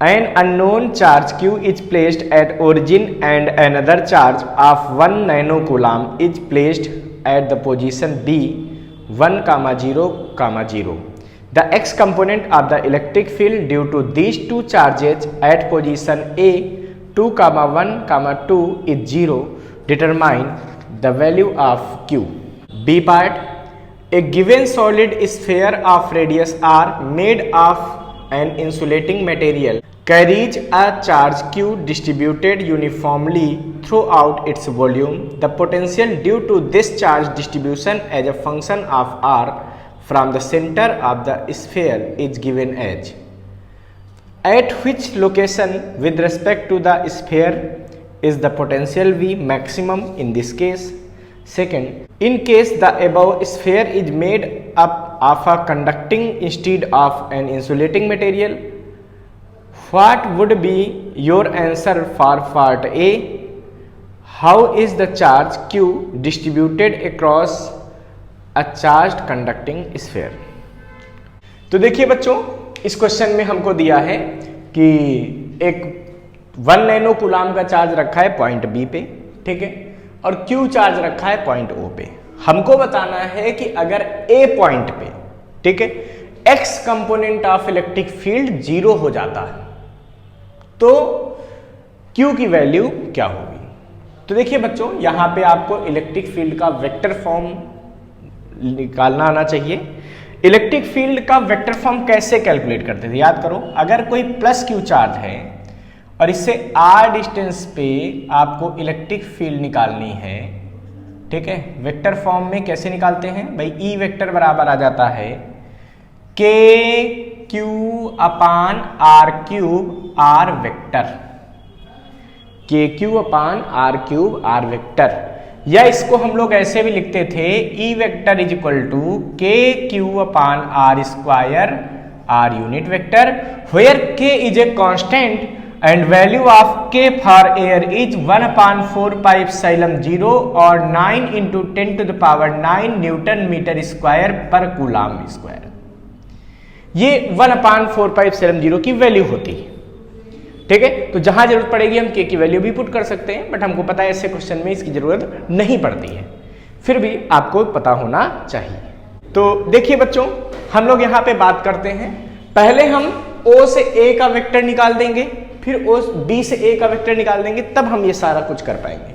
An unknown charge q is placed at origin and another charge of 1 nanocoulomb is placed at the position b 1, 0, 0. The x component of the electric field due to these two charges at position a 2, 1, 2 is 0. Determine the value of q. B part. A given solid sphere of radius r made of an insulating material carries a charge q distributed uniformly throughout its volume. The potential due to this charge distribution as a function of r from the center of the sphere is given as: at which location with respect to the sphere is the potential V maximum in this case? Second, in case the above sphere is made up of a conducting instead of an insulating material, what would be your answer for part A? How is the charge q distributed across a charged conducting sphere? तो देखिए बच्चों, इस question में हमको दिया है कि एक 1 नैनो कूलाम का चार्ज रखा है पॉइंट बी पे, ठीक है, और q चार्ज रखा है पॉइंट ओ पे। हमको बताना है कि अगर ए पॉइंट पे, ठीक है, x component of electric field 0 हो जाता है तो q की वैल्यू क्या होगी। तो देखिए बच्चों, यहां पे आपको इलेक्ट्रिक फील्ड का वेक्टर फॉर्म निकालना आना चाहिए। इलेक्ट्रिक फील्ड का वेक्टर फॉर्म कैसे कैलकुलेट करते थे, याद करो। अगर कोई प्लस q चार्ज है और इससे r डिस्टेंस पे आपको इलेक्ट्रिक फील्ड निकालनी है, ठीक है, वेक्टर फॉर्म में कैसे निकालते हैं भाई? ई वेक्टर बराबर आ जाता है k q upon r cube r vector, k q upon r cube r vector. या इसको हम लोग ऐसे भी लिखते थे, E vector is equal to k q upon r square r unit vector, where k is a constant and value of k for air is 1 upon 4 pi epsilon 0 और 9 into 10 to the power 9 newton metre square पर coulomb square. ये 1 upon 4 pi epsilon 0 की value होती है, ठीक है। तो जहां जरूरत पड़ेगी हम k की वैल्यू भी पुट कर सकते हैं, बट हमको पता है ऐसे क्वेश्चन में इसकी जरूरत नहीं पड़ती है, फिर भी आपको पता होना चाहिए। तो देखिए बच्चों, हम लोग यहाँ पे बात करते हैं, पहले हम O से A का वेक्टर निकाल देंगे, फिर O B से A का वेक्टर निकाल देंगे, तब हम ये सारा कुछ कर पाएंगे।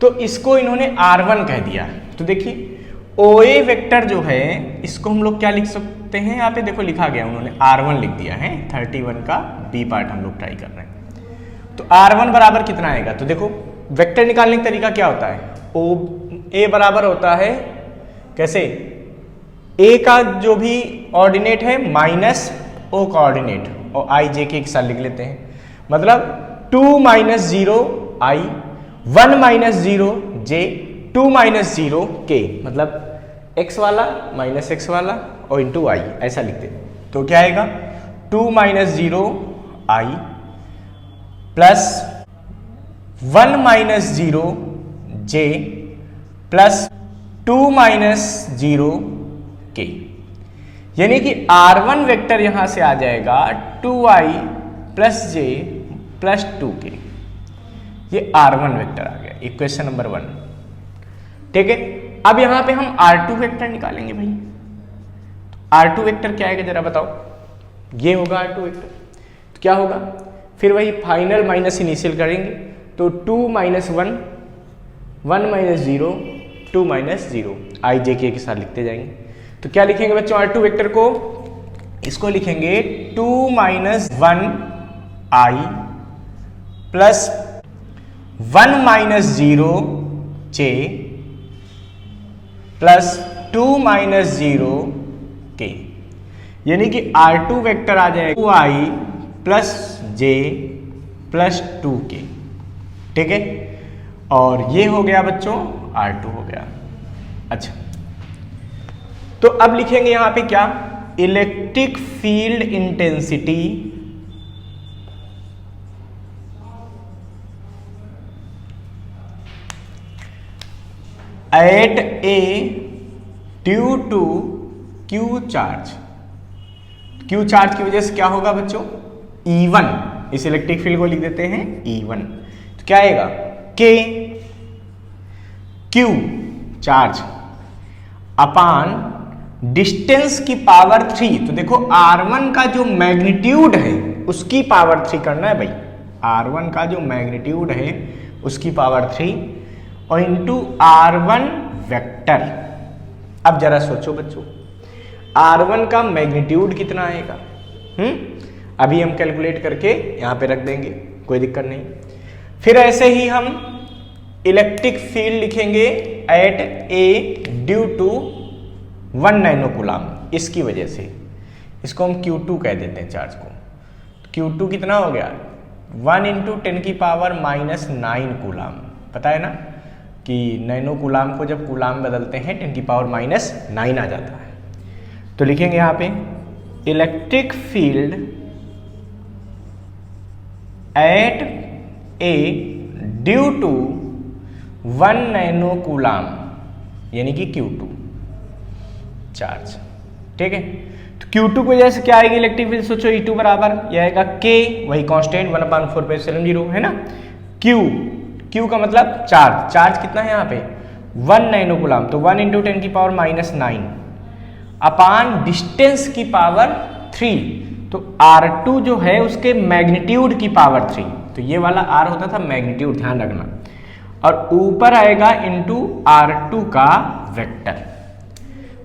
तो इसको इन्होंने R1 कह दिया। तो देखिए OA वेक्टर जो है इसको हम लोग क्या लिख सकते हैं, यहाँ पे देखो लिखा गया, उन्होंने R1 लिख दिया है। 31 का B पार्ट हम लोग ट्राई कर रहे हैं। तो R1 बराबर कितना आएगा? तो देखो वेक्टर निकालने का तरीका क्या होता है, A बराबर होता है कैसे, A का जो भी ऑर्डिनेट है माइनस O का ऑर्डिनेट, और I J के एक साथ लिख लेते हैं। मतलब 2 minus 0 I, 1 minus 0 J, 2 minus 0 K, मतलब x वाला माइनस x वाला और इंटू I, ऐसा लिखते हैं। तो क्या आएगा, 2 minus 0 I plus 1 minus 0 J plus 2 minus 0 K, यानी कि R1 वेक्टर यहां से आ जाएगा 2I plus J plus 2K। ये R1 वेक्टर आ गया, इक्वेशन नंबर 1, ठीक है। अब यहां पे हम R2 वेक्टर निकालेंगे भाई। तो R2 वेक्टर क्या आएगा जरा बताओ, ये होगा R2 वेक्टर। तो क्या होगा, फिर वही फाइनल माइनस इनिशियल करेंगे, तो 2 minus 1, 1 minus 0, 2 minus 0, I J K के साथ लिखते जाएंगे। तो क्या लिखेंगे बच्चों R2 वेक्टर को, इसको लिखेंगे 2 minus 1 I plus 1 minus 0 J plus 2 minus 0 K, यानी कि R2 वेक्टर आ जाएगा 2I plus J plus 2K, ठीक है। और ये हो गया बच्चों R2 हो गया। अच्छा, तो अब लिखेंगे यहां पे क्या, electric field intensity at A due to Q charge. Q charge की वजह से क्या होगा बच्चों, E1, इस इलेक्ट्रिक फील्ड को लिख देते हैं E1। तो क्या आएगा K Q चार्ज अपान डिस्टेंस की पावर 3। तो देखो R1 का जो मैग्नीट्यूड है उसकी पावर 3 करना है भाई, R1 का जो मैग्नीट्यूड है उसकी पावर 3 और इंटू R1 वेक्टर। अब जरा सोचो बच्चों, R1 का मैग्नीट्यूड कितना आएगा? अभी हम कैलकुलेट करके यहां पे रख देंगे, कोई दिक्कत नहीं। फिर ऐसे ही हम इलेक्ट्रिक फील्ड लिखेंगे at A due to 1 nano coulomb, इसकी वजह से इसको हम Q2 कह देते हैं चार्ज को। Q2 कितना हो गया? 1 इंटू 10 की पावर -9 कूलाम। पता है ना कि नैनो कूलाम को जब कूलाम बदलते हैं 10 की पावर -9 आ जाता है। तो लिखेंगे यहाँ पे electric field at A due to 1 nano coulomb यानी कि Q2 चार्ज। ठीक है, तो Q2 की वजह से क्या आएगी इलेक्ट्रिक फील्ड? सोचो E2 बराबर यह आएगा K, वही कांस्टेंट 1/4πε0 है ना। Q का मतलब चार्ज, चार्ज कितना है यहाँ पे 1 नैनो कूलाम, तो 1 इंटू 10 की पावर -9 अपान डिस्टेंस की पावर 3। तो R2 जो है उसके मैग्नीट्यूड की पावर 3, तो ये वाला R होता था मैग्नीट्यूड, ध्यान रखना, और ऊपर आएगा इंटू R2 का वेक्टर।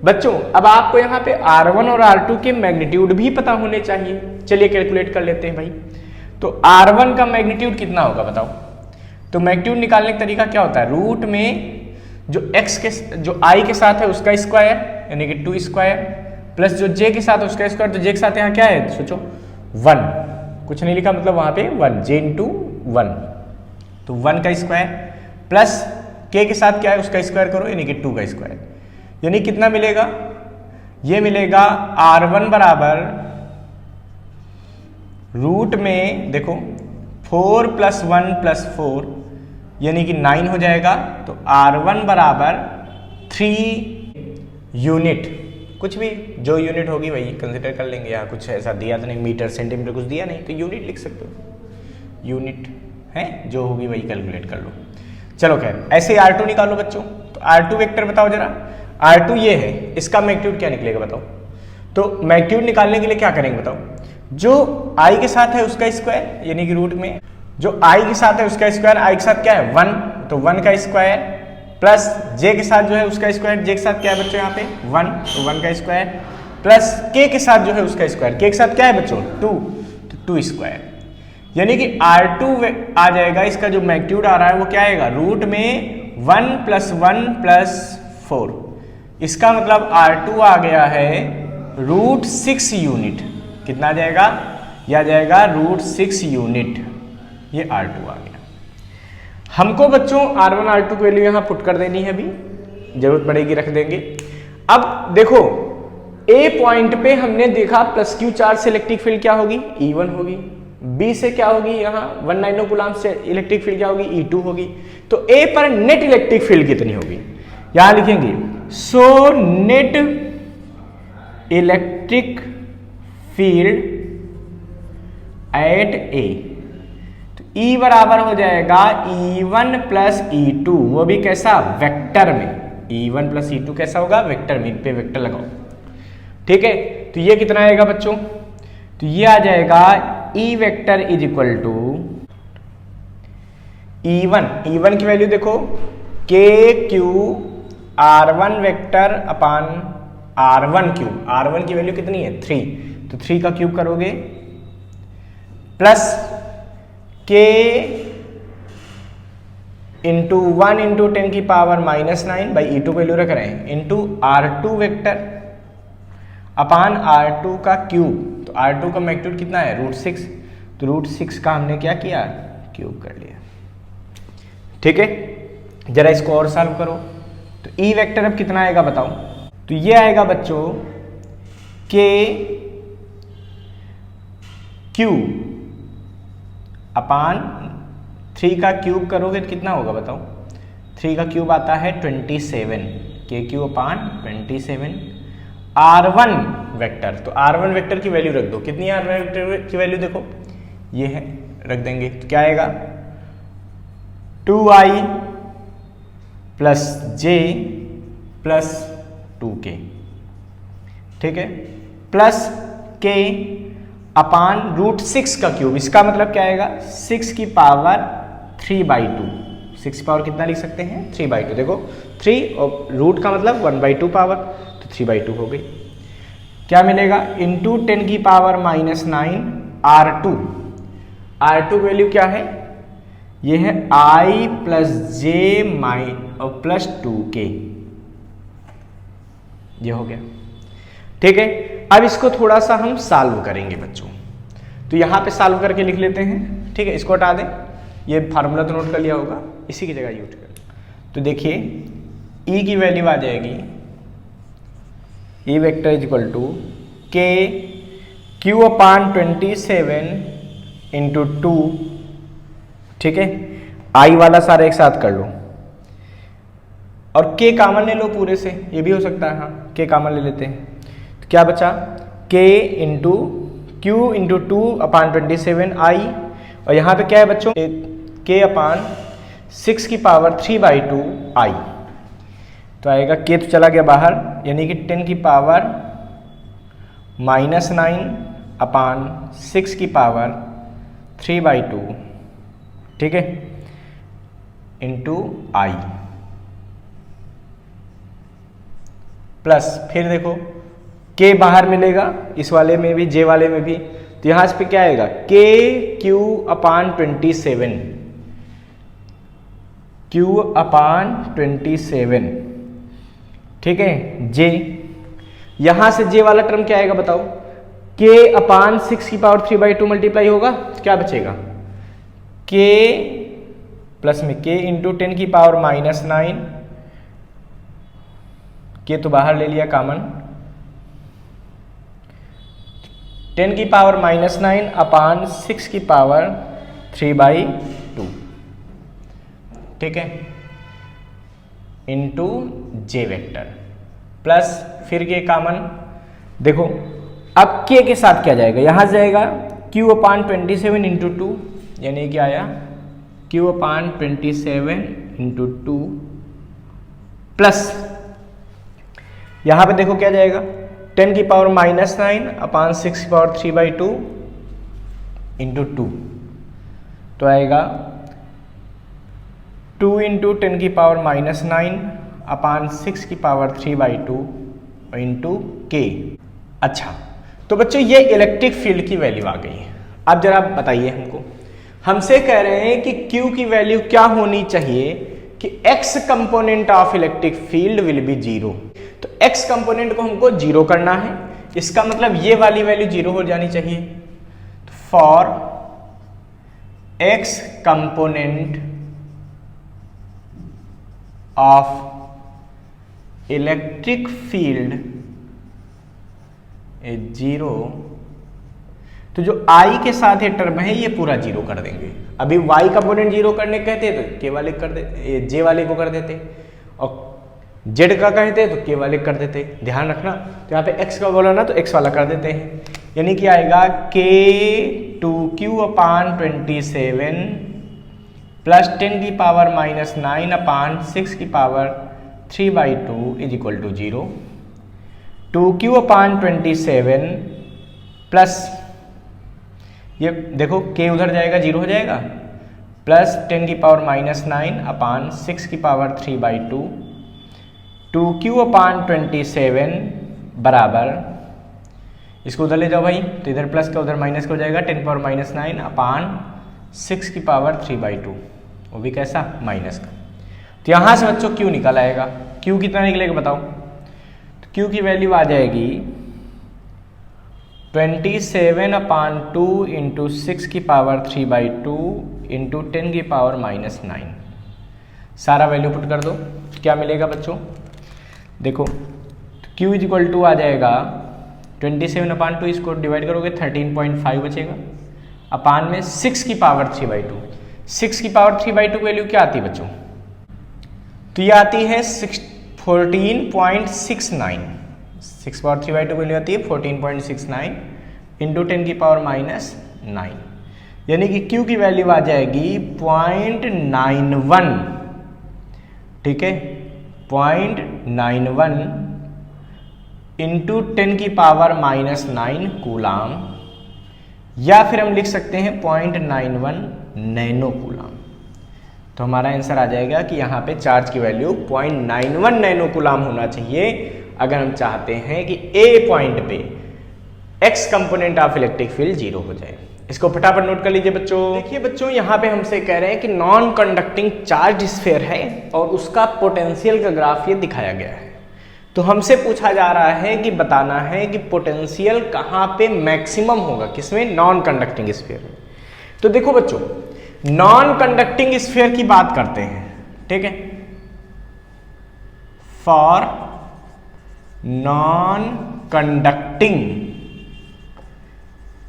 बच्चों अब आपको यहाँ पे R1 और R2 के मैग्नीट्यूड भी पता होने चाहिए। चलिए कैलकुलेट कर लेते हैं भाई। तो R1 का मैग्नीट्यूड कितना होगा बताओ? तो मैग्नीट्यूड निकालने का तरीका क्या होता है? रूट में जो I के साथ है उसका स्क्वायर यानी कि 2 स्क्वायर प्लस जो J के साथ है उसका स्क्वायर। तो J के साथ यहाँ क्या है सोचो 1, कुछ नहीं लिखा मतलब वहां पे 1, J इंटू 1, तो 1 का स्क्वायर प्लस K के साथ क्या है उसका स्क्वायर करो यानी कि 2 का स्क्वायर, यानी कितना मिलेगा? ये मिलेगा R1 बराबर रूट में देखो 4 + 1 + 4 यानी कि 9 हो जाएगा। तो R1 बराबर 3 यूनिट, कुछ भी जो यूनिट होगी वही कंसिडर कर लेंगे। यहाँ कुछ ऐसा दिया तो नहीं, मीटर सेंटीमीटर कुछ दिया नहीं, तो यूनिट लिख सकते हो, यूनिट है जो होगी वही कैलकुलेट कर लो। चलो खैर ऐसे R2 निकालो बच्चों। तो R2 वेक्टर बताओ जरा। R2 ये है, इसका मैग्नीट्यूड क्या निकलेगा बताओ? तो मैग्नीट्यूड निकालने के लिए क्या करेंगे बताओ? जो I के साथ है उसका स्क्वायर यानी कि रूट में जो I के साथ है उसका स्क्वायर, I के साथ क्या है 1, तो 1 का स्क्वायर प्लस J के साथ जो है उसका स्क्वायर, J के साथ क्या है बच्चों यहाँ पे 1, तो 1 का स्क्वायर प्लस K के साथ जो है उसका स्क्वायर, K के साथ क्या है बच्चों 2, तो 2 स्क्वायर, यानी कि R2 आ जाएगा। इसका जो मैग्नीट्यूड आ रहा है वो क्या आएगा? रूट में 1 + 1 + 4, इसका मतलब R2 आ गया है √6 यूनिट। कितना आ जाएगा? यह आ जाएगा √6 यूनिट, ये R2 आ गया। हमको बच्चों R1 R2 की वैल्यू यहां पुट कर देनी है, अभी जरूरत पड़ेगी रख देंगे। अब देखो A पॉइंट पे हमने देखा +Q चार्ज से इलेक्ट्रिक फील्ड क्या होगी? E1 होगी। B से क्या होगी? यहाँ 1 नैनो कूलाम से इलेक्ट्रिक फील्ड क्या होगी? E2 होगी। तो A पर नेट इलेक्ट्रिक फील्ड कितनी होगी? यहां लिखेंगे so net electric field eight A, तो E बराबर हो जाएगा E1 + E2, वो भी कैसा? वेक्टर में। E1 + E2 कैसा होगा? वेक्टर में, इन पे वेक्टर लगाओ। ठीक है, तो ये कितना आएगा बच्चों? तो ये आ जाएगा E vector is equal to E1 की वैल्यू देखो KQ R1 वेक्टर अपान R1 क्यूब। R1 की वैल्यू कितनी है? 3, तो 3 का क्यूब करोगे प्लस K इंटू 1 इंटू 10 की पावर -9 बाई E2 वैल्यू रख रहे हैं इंटू R2 वेक्टर अपान R2 का क्यूब। तो R2 का मैग्नीट्यूड कितना है? √6, तो √6 का हमने क्या किया? क्यूब कर लिया। ठीक है, जरा इसको और सॉल्व करो। तो E वेक्टर अब कितना आएगा बताओ? तो ये आएगा बच्चों K Q अपान 3 का क्यूब करोगे तो कितना होगा बताओ? 3 का क्यूब आता है 27, KQ अपान 27 R1 वेक्टर। तो R1 वेक्टर की वैल्यू रख दो, कितनी है R1 वेक्टर की वैल्यू देखो ये है, रख देंगे तो क्या आएगा 2i प्लस जे प्लस 2k, ठीक है, प्लस k अपान √6 का क्यूब। इसका मतलब क्या आएगा 6 की पावर 3/2। 6 की पावर कितना लिख सकते हैं 3/2। देखो 3 और रूट का मतलब 1/2 पावर, तो 3/2 हो गई। क्या मिलेगा इंटू 10 की पावर -9 R2। R2 वैल्यू क्या है, ये है i प्लस जे और प्लस 2k, ये हो गया, ठीक है। अब इसको थोड़ा सा हम सॉल्व करेंगे बच्चों, तो यहां पे सॉल्व करके लिख लेते हैं, ठीक है। इसको हटा दें, ये फार्मूला तो नोट कर लिया होगा, इसी की जगह यूज कर। तो देखिए e की वैल्यू आ जाएगी e vector is equal to k q upon 27 into 2, ठीक है। i वाला सारा एक साथ कर लो और k कॉमन ले लो पूरे से, ये भी हो सकता है, हाँ k कॉमन ले लेते हैं। तो क्या बचा k into Q into 2 upon 27 i, और यहाँ पे क्या है बच्चों k अपान 6 की पावर 3/2 i, तो आएगा k तो चला गया बाहर, यानी कि 10 की पावर -9 अपान 6 की पावर 3/2, ठीक है, इंटू i प्लस, फिर देखो k बाहर मिलेगा इस वाले में भी, j वाले में भी, तो यहां पे क्या आएगा k q upon 27, q upon 27, ठीक है, j। यहां से j वाला टर्म क्या आएगा बताओ, k अपान 6 की पावर 3/2 मल्टीप्लाई होगा, तो क्या बचेगा k प्लस में k इंटू 10 की पावर -9, k तो बाहर ले लिया कॉमन, 10 की पावर -9 अपान 6 की पावर 3/2, ठीक है, इंटू जे वेक्टर प्लस फिर के कॉमन। देखो अब k के साथ क्या जाएगा, यहां जाएगा q अपान 27 इंटू 2, यानी क्या आया q अपान 27 इंटू 2 प्लस यहां पे देखो क्या जाएगा 10 की पावर -9 अपान 6 की पावर 3/2 इंटू 2, तो आएगा 2 इंटू 10 की पावर -9 अपान 6 की पावर 3/2 इंटू k। अच्छा, तो बच्चों ये इलेक्ट्रिक फील्ड की वैल्यू आ गई है। अब जरा बताइए हमको, हमसे कह रहे हैं कि q की वैल्यू क्या होनी चाहिए कि x component of electric field will be 0। तो x कंपोनेंट को हमको 0 करना है, इसका मतलब ये वाली वैल्यू 0 हो जानी चाहिए। तो for x component of electric field is 0, तो जो i के साथ ये टर्म है ये पूरा 0 कर देंगे। अभी y कंपोनेंट 0 करने कहते तो k वाले कर देते, j वाले को कर देते, और z का कहते तो k वाले कर देते। ध्यान रखना, तो यहाँ पे x का बोला ना तो x वाला कर देते हैं, यानी कि आएगा k 2q अपान 27 प्लस 10 की पावर -9 अपान 6 की power 3/2 is equal to 0। 2q upon 27 plus ये देखो k उधर जाएगा 0 हो जाएगा, प्लस 10 की पावर -9 अपान 6 की पावर 3/2, 2q अपान 27 बराबर, इसको उधर ले जाओ भाई, तो इधर प्लस का उधर माइनस का हो जाएगा 10 पावर -9 अपान 6 की पावर 3/2, वो भी कैसा माइनस का। तो यहाँ से बच्चों q निकल आएगा, q कितना निकलेगा बताओ, तो q की वैल्यू आ जाएगी 27 अपान 2 इंटू 6 की पावर 3/2 इंटू 10 की पावर -9। सारा वैल्यू पुट कर दो, क्या मिलेगा बच्चों, देखो q इज इक्वल टू आ जाएगा 27 अपान 2, इसको डिवाइड करोगे 13.5 बचेगा, अपान में 6 की पावर 3/2। 6 की पावर 3/2 वैल्यू क्या आती है बच्चों, तो ये आती है 14.69। 6 पावर 3/2 वैल्यू आती है 14.69 इंटू 10 की पावर -9, यानी कि Q की वैल्यू आ जाएगी 0.91, ठीक है, 0.91 इंटू 10⁻⁹ कूलाम, या फिर हम लिख सकते हैं 0.91 नैनो कूलाम। तो हमारा आंसर आ जाएगा कि यहाँ पे चार्ज की वैल्यू 0.91 नैनो कूलाम होना चाहिए अगर हम चाहते हैं कि ए पॉइंट पे x component of electric field 0 हो जाए। इसको फटाफट नोट कर लीजिए बच्चों। देखिए बच्चों, यहाँ पे हमसे कह रहे हैं कि नॉन कंडक्टिंग चार्ज स्फीयर है और उसका पोटेंशियल का ग्राफ ये दिखाया गया है। तो हमसे पूछा जा रहा है कि बताना है कि पोटेंशियल कहाँ पे मैक्सिमम होगा, किसमें, नॉन कंडक्टिंग स्फीयर में। तो देखो बच्चों, नॉन कंडक्टिंग स्फीयर की बात करते हैं, ठीक है। For non conducting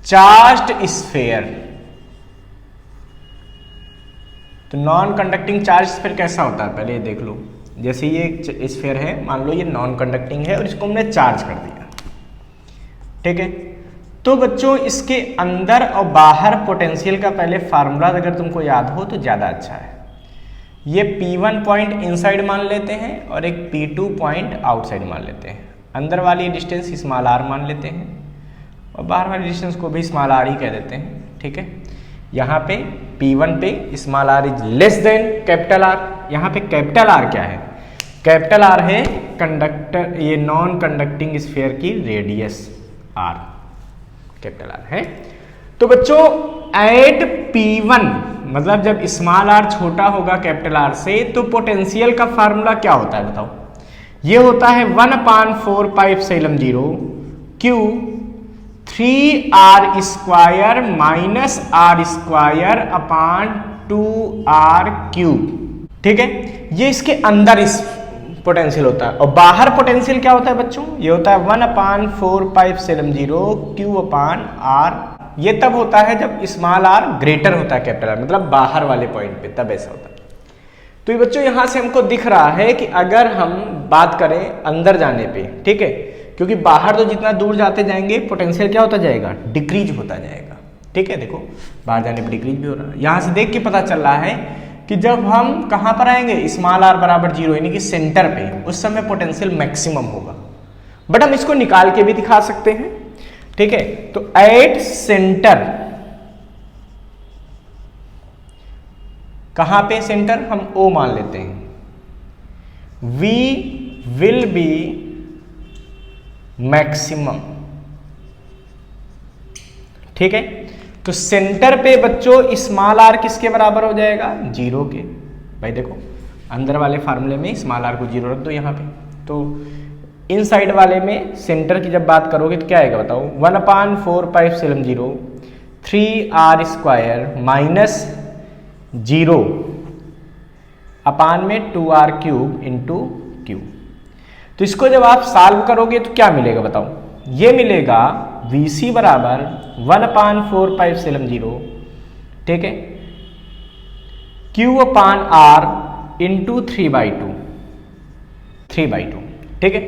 charged sphere, तो नॉन कंडक्टिंग चार्ज स्फीयर कैसा होता है पहले ये देख लो। जैसे ये एक स्फीयर है, मान लो ये नॉन कंडक्टिंग है और इसको हमने चार्ज कर दिया, ठीक है। तो बच्चों इसके अंदर और बाहर पोटेंशियल का पहले फार्मूला अगर तुमको याद हो तो ज़्यादा अच्छा है। ये P1 पॉइंट इनसाइड मान लेते हैं और एक P2 पॉइंट आउटसाइड मान लेते हैं। अंदर वाली डिस्टेंस स्मॉल r मान लेते हैं और बाहर वाली डिस्टेंस को भी स्मॉल r ही कह देते हैं, ठीक है। यहाँ पे P1 पे small r is less than capital R। यहाँ पे कैपिटल R क्या है, कैपिटल R है कंडक्टर, ये नॉन कंडक्टिंग स्फीयर की रेडियस R, कैपिटल R है। तो बच्चों एट P1 मतलब जब स्मॉल r छोटा होगा कैपिटल R से, तो पोटेंशियल का फार्मूला क्या होता है बताओ। ये होता है 1/4πε0 Q 3r square minus r square upon 2r cube, ठीक है। ये इसके अंदर इस पोटेंशियल होता है और बाहर पोटेंशियल क्या होता है बच्चों, ये होता है 1/4πε0 Q अपॉन r। ये तब होता है जब स्मॉल r ग्रेटर होता है कैपिटल R, मतलब बाहर वाले पॉइंट पे, तब ऐसा होता है। तो ये बच्चों यहाँ से हमको दिख रहा है कि अगर हम बात करें अंदर जाने पे, ठीक है, क्योंकि बाहर तो जितना दूर जाते जाएंगे पोटेंशियल क्या होता जाएगा, डिक्रीज होता जाएगा, ठीक है। देखो बाहर जाने पर डिक्रीज भी हो रहा है। यहाँ से देख के पता चल रहा है कि जब हम कहाँ पर आएंगे, स्मॉल r बराबर 0 यानी कि सेंटर पे, उस समय पोटेंशियल मैक्सिमम होगा। बट हम इसको निकाल के भी दिखा सकते हैं, ठीक है। तो एट सेंटर, कहां पे सेंटर, हम O मान लेते हैं। V विल बी मैक्सिमम, ठीक है। तो सेंटर पे बच्चों स्मॉल r किसके बराबर हो जाएगा, 0 के। भाई देखो अंदर वाले फार्मूले में स्मॉल r को 0 रख दो यहाँ पे, तो इन साइड वाले में सेंटर की जब बात करोगे तो क्या आएगा बताओ, 1/4πε0 3r स्क्वायर माइनस 0 अपान में 2r क्यूब इंटू क्यू। तो इसको जब आप सॉल्व करोगे तो क्या मिलेगा बताओ, ये मिलेगा Vc बराबर 1/4πε0, ठीक है, Q अपान R इंटू 3/2, ठीक है।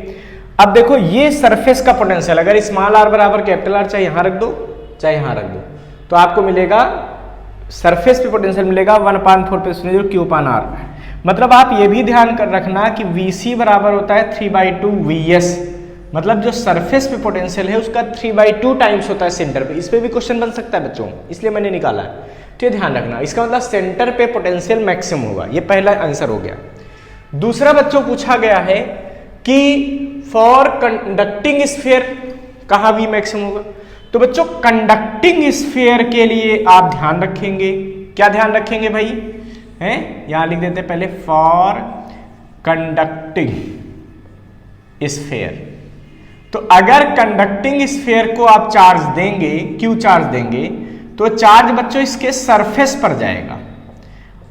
अब देखो ये सरफेस का पोटेंशियल, अगर स्मॉल r बराबर कैपिटल R चाहे यहां रख दो चाहे यहां रख दो, तो आपको मिलेगा सरफेस पे पोटेंशियल मिलेगा 1/4πε0 Q अपान R। मतलब आप ये भी ध्यान कर रखना कि Vc बराबर होता है 3/2 Vs, मतलब जो सरफेस पे पोटेंशियल है उसका 3/2 टाइम्स होता है सेंटर पे। इस पे भी क्वेश्चन बन सकता है बच्चों, इसलिए मैंने निकाला है, तो ये ध्यान रखना। इसका मतलब सेंटर पे पोटेंशियल मैक्सिमम होगा, ये पहला आंसर हो गया। दूसरा बच्चों पूछा गया है कि फॉर कंडक्टिंग स्फीयर कहाँ V मैक्सिमम होगा। तो बच्चों कंडक्टिंग स्फीयर के लिए आप ध्यान रखेंगे, क्या ध्यान रखेंगे भाई, हैं, यहां लिख देते पहले फॉर कंडक्टिंग स्फीयर। तो अगर कंडक्टिंग स्फीयर को आप चार्ज देंगे, Q चार्ज देंगे, तो चार्ज बच्चों इसके सरफेस पर जाएगा,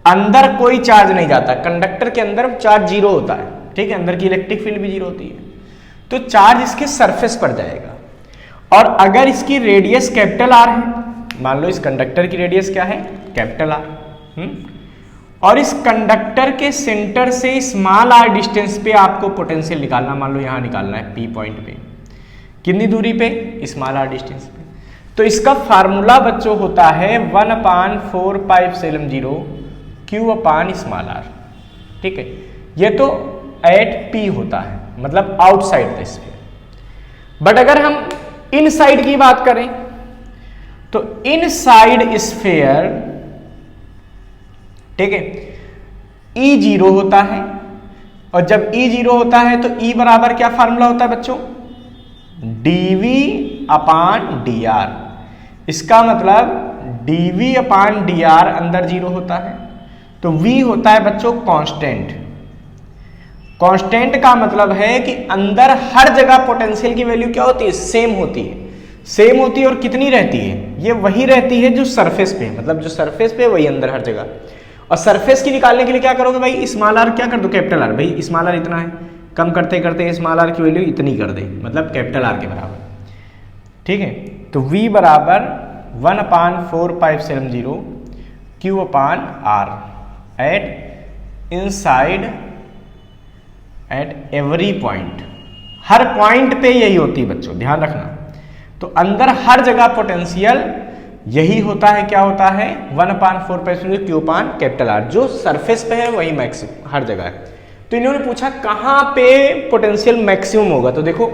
अंदर कोई चार्ज नहीं जाता। कंडक्टर के अंदर चार्ज 0 होता है, ठीक है, अंदर की इलेक्ट्रिक फील्ड भी 0 होती है, तो चार्ज इसके सरफेस पर जाएगा। और अगर इसकी रेडियस कैपिटल R है, मान लो इस कंडक्टर की रेडियस क्या है, कैपिटल R, और इस कंडक्टर के सेंटर से स्मॉल r डिस्टेंस पे आपको पोटेंशियल निकालना, मान लो यहां निकालना है P पॉइंट पे, कितनी दूरी पे, स्मॉल r डिस्टेंस पे। तो इसका फार्मूला बच्चों होता है 1/4πε0 Q/r। ठीक है, ये तो एट P होता है, मतलब आउटसाइड द स्फीयर। बट अगर हम इनसाइड की बात करें तो इनसाइड स्फीयर, ठीक है, E0 होता है, और जब E0 होता है तो E बराबर क्या फार्मूला होता है बच्चों, dV/dr। इसका मतलब dV/dr अंदर जीरो होता है, तो V होता है बच्चों कांस्टेंट। कांस्टेंट का मतलब है कि अंदर हर जगह पोटेंशियल की वैल्यू क्या होती है, सेम होती है। सेम होती है और कितनी रहती है, ये वही रहती है जो सरफेस पे है, मतलब जो सरफेस पे है वही अंदर हर जगह। और सरफेस की निकालने के लिए क्या करोगे भाई, स्मॉल आर क्या कर दो, कैपिटल आर। भाई स्मॉल आर इतना है, कम करते करते स्मॉल आर की वैल्यू इतनी कर दे, मतलब कैपिटल आर के बराबर। ठीक है, तो V बराबर 1/4πε0 Q/r at inside at every point. हर पॉइंट पे यही होती है बच्चों, ध्यान रखना। तो अंदर हर जगह पोटेंशियल यही होता है, क्या होता है, 1/4πε0 Q/R। जो सरफेस पे है वही मैक्सिमम हर जगह है। तो इन्होंने पूछा कहां पे पोटेंशियल मैक्सिमम होगा, तो देखो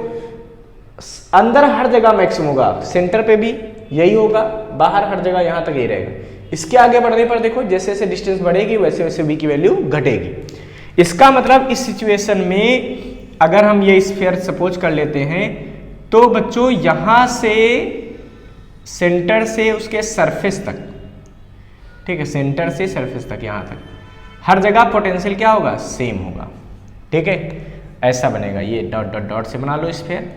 अंदर हर जगह मैक्सिमम होगा, सेंटर पे भी यही होगा, बाहर हर जगह यहां तक यही रहेगा। इसके आगे बढ़ने पर देखो जैसे जैसे डिस्टेंस बढ़ेगी वैसे वैसे V की वैल्यू घटेगी। इसका मतलब इस सिचुएशन में अगर हम ये स्फीयर सपोज कर लेते हैं तो बच्चों यहां से सेंटर से उसके सरफेस तक, ठीक है, सेंटर से सरफेस तक यहां तक हर जगह पोटेंशियल क्या होगा, सेम होगा। ठीक है, ऐसा बनेगा, ये डॉट डॉट डॉट से बना लो स्फीयर।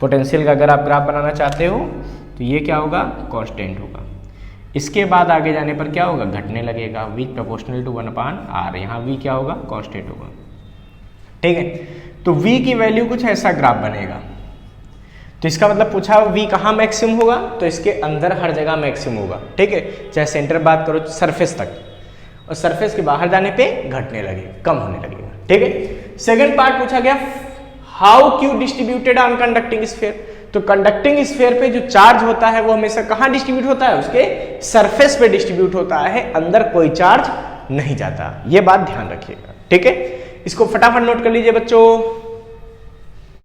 पोटेंशियल का अगर आप ग्राफ बनाना चाहते हो तो ये क्या होगा, कांस्टेंट होगा। इसके बाद आगे जाने पर क्या होगा, घटने लगेगा, V प्रोपोर्शनल टू 1/r। यहाँ V क्या होगा, कांस्टेंट होगा। ठीक है, तो V की वैल्यू कुछ ऐसा ग्राफ बनेगा। तो इसका मतलब पूछा V कहाँ मैक्सिमम होगा, तो इसके अंदर हर जगह मैक्सिमम होगा। ठीक है, चाहे सेंटर बात करो सरफेस तक, और सरफेस के बाहर जाने पे घटने लगेगा, कम होने लगेगा। ठीक है, सेकंड पार्ट पूछा गया how Q distributed on conducting sphere. तो कंडक्टिंग स्फीयर पे जो चार्ज होता है वो हमेशा कहाँ डिस्ट्रीब्यूट होता है, उसके सरफेस पे डिस्ट्रीब्यूट होता है, अंदर कोई चार्ज नहीं जाता। ये बात ध्यान रखिएगा। ठीक है, इसको फटाफट नोट कर लीजिए बच्चों।